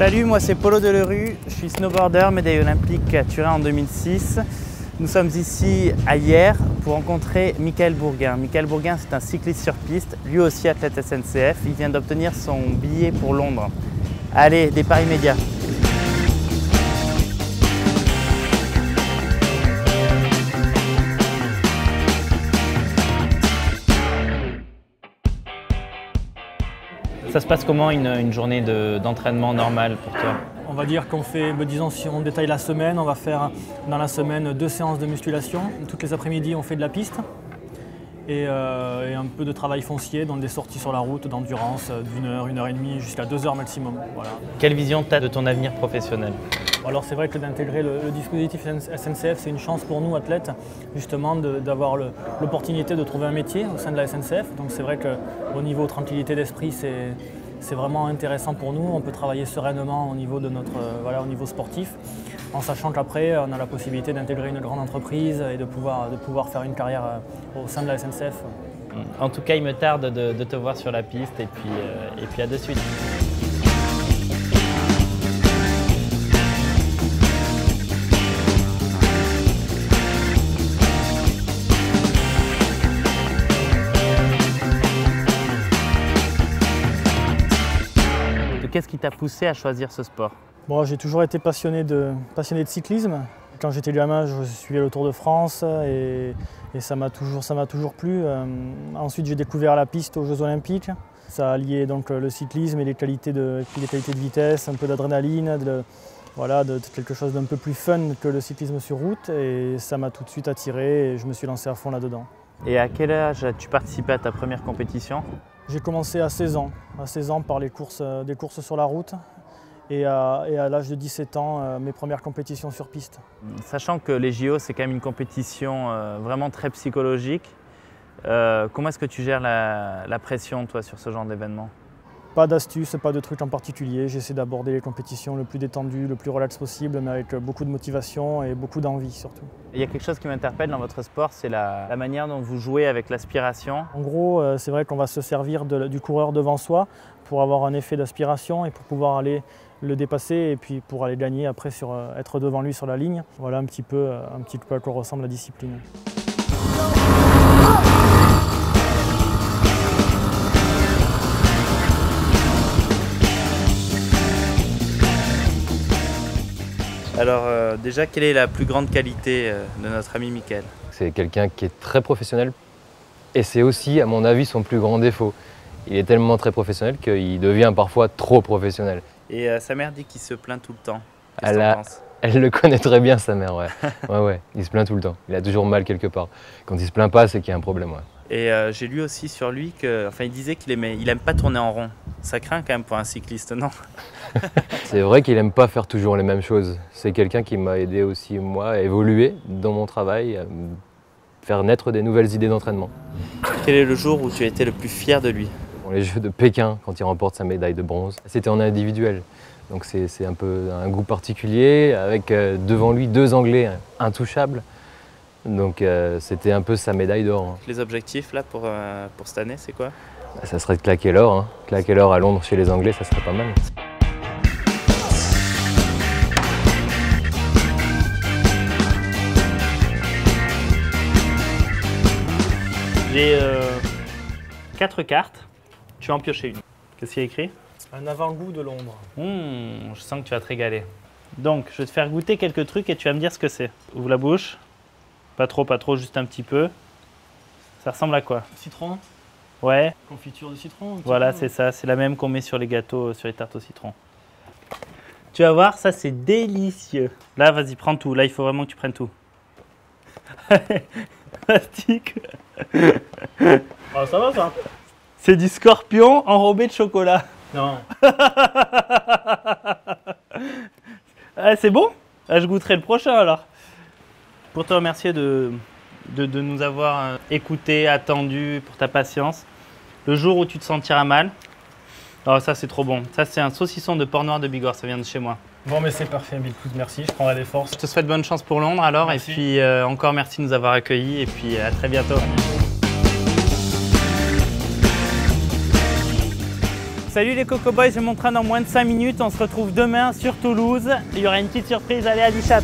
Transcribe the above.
Salut, moi c'est Polo Delerue, je suis snowboarder, médaille olympique à Turin en 2006. Nous sommes ici à Hyères pour rencontrer Michael Bourgain. Michael Bourgain, c'est un cycliste sur piste, lui aussi athlète SNCF. Il vient d'obtenir son billet pour Londres. Allez, départ immédiat. Ça se passe comment une journée d'entraînement normale pour toi? On va dire qu'on fait, disons si on détaille la semaine, on va faire dans la semaine 2 séances de musculation. Toutes les après-midi on fait de la piste et un peu de travail foncier, donc des sorties sur la route d'endurance d'1 heure, 1 heure et demie jusqu'à 2 heures maximum. Voilà. Quelle vision tu as de ton avenir professionnel? Alors c'est vrai que d'intégrer le dispositif SNCF, c'est une chance pour nous athlètes justement d'avoir l'opportunité de trouver un métier au sein de la SNCF. Donc c'est vrai qu'au niveau tranquillité d'esprit, c'est vraiment intéressant pour nous. On peut travailler sereinement au niveau de au niveau sportif, en sachant qu'après on a la possibilité d'intégrer une grande entreprise et de pouvoir faire une carrière au sein de la SNCF. En tout cas, il me tarde de te voir sur la piste et puis à de suite. Qu'est-ce qui t'a poussé à choisir ce sport? Bon, j'ai toujours été passionné de cyclisme. Quand j'étais gamin, je suivais le Tour de France et ça m'a toujours plu. Ensuite, j'ai découvert la piste aux Jeux Olympiques. Ça a allié donc le cyclisme et les qualités de vitesse, un peu d'adrénaline, de quelque chose d'un peu plus fun que le cyclisme sur route. Et ça m'a tout de suite attiré et je me suis lancé à fond là-dedans. Et à quel âge as-tu participé à ta première compétition? J'ai commencé à 16 ans par des courses sur la route et à l'âge de 17 ans, mes premières compétitions sur piste. Sachant que les JO, c'est quand même une compétition vraiment très psychologique, comment est-ce que tu gères la pression, toi, sur ce genre d'événement? Pas d'astuces, pas de trucs en particulier. J'essaie d'aborder les compétitions le plus détendu, le plus relax possible, mais avec beaucoup de motivation et beaucoup d'envie surtout. Il y a quelque chose qui m'interpelle dans votre sport, c'est la manière dont vous jouez avec l'aspiration. En gros, c'est vrai qu'on va se servir du coureur devant soi pour avoir un effet d'aspiration et pour pouvoir aller le dépasser et puis pour aller gagner après, être devant lui sur la ligne. Voilà un petit peu à quoi ressemble la discipline. Alors déjà, quelle est la plus grande qualité de notre ami Michael? C'est quelqu'un qui est très professionnel et c'est aussi, à mon avis, son plus grand défaut. Il est tellement très professionnel qu'il devient parfois trop professionnel. Et sa mère dit qu'il se plaint tout le temps. Qu'est-ce que t'en penses? Elle le connaît très bien, sa mère, ouais. Ouais, il se plaint tout le temps. Il a toujours mal quelque part. Quand il se plaint pas, c'est qu'il y a un problème, ouais. Et j'ai lu aussi sur lui il disait qu'il aime pas tourner en rond. Ça craint quand même pour un cycliste, non? C'est vrai qu'il aime pas faire toujours les mêmes choses. C'est quelqu'un qui m'a aidé aussi, moi, à évoluer dans mon travail, à faire naître des nouvelles idées d'entraînement. Quel est le jour où tu as été le plus fier de lui? Pour les Jeux de Pékin, quand il remporte sa médaille de bronze, c'était en individuel. Donc c'est un peu un goût particulier, avec devant lui 2 Anglais intouchables. Donc c'était un peu sa médaille d'or. Les objectifs là pour cette année, c'est quoi? Ça serait de claquer l'or. Hein. Claquer l'or à Londres chez les Anglais, ça serait pas mal. J'ai 4 cartes. Tu vas en piocher une. Qu'est-ce qu'il y a écrit? Un avant-goût de Londres. Je sens que tu vas te régaler. Donc, je vais te faire goûter quelques trucs et tu vas me dire ce que c'est. Ouvre la bouche. Pas trop, juste un petit peu. Ça ressemble à quoi? Citron. Ouais. Confiture de citron. Voilà, c'est ça. C'est la même qu'on met sur les gâteaux, sur les tartes au citron. Tu vas voir, ça c'est délicieux. Là, vas-y, prends tout. Là, il faut vraiment que tu prennes tout. Plastique. Ah, ça va ça? C'est du scorpion enrobé de chocolat. Non. Ah, c'est bon? Ah, je goûterai le prochain alors. Pour te remercier de nous avoir écoutés, attendus, pour ta patience. Le jour où tu te sentiras mal, oh, ça c'est trop bon. Ça c'est un saucisson de porc noir de Bigorre, ça vient de chez moi. Bon, mais c'est parfait, écoute, merci, je prendrai des forces. Je te souhaite bonne chance pour Londres alors, merci. Et puis encore merci de nous avoir accueillis et puis à très bientôt. Salut les Coco Boys, je monte train dans moins de 5 minutes. On se retrouve demain sur Toulouse. Il y aura une petite surprise, allez à du chat.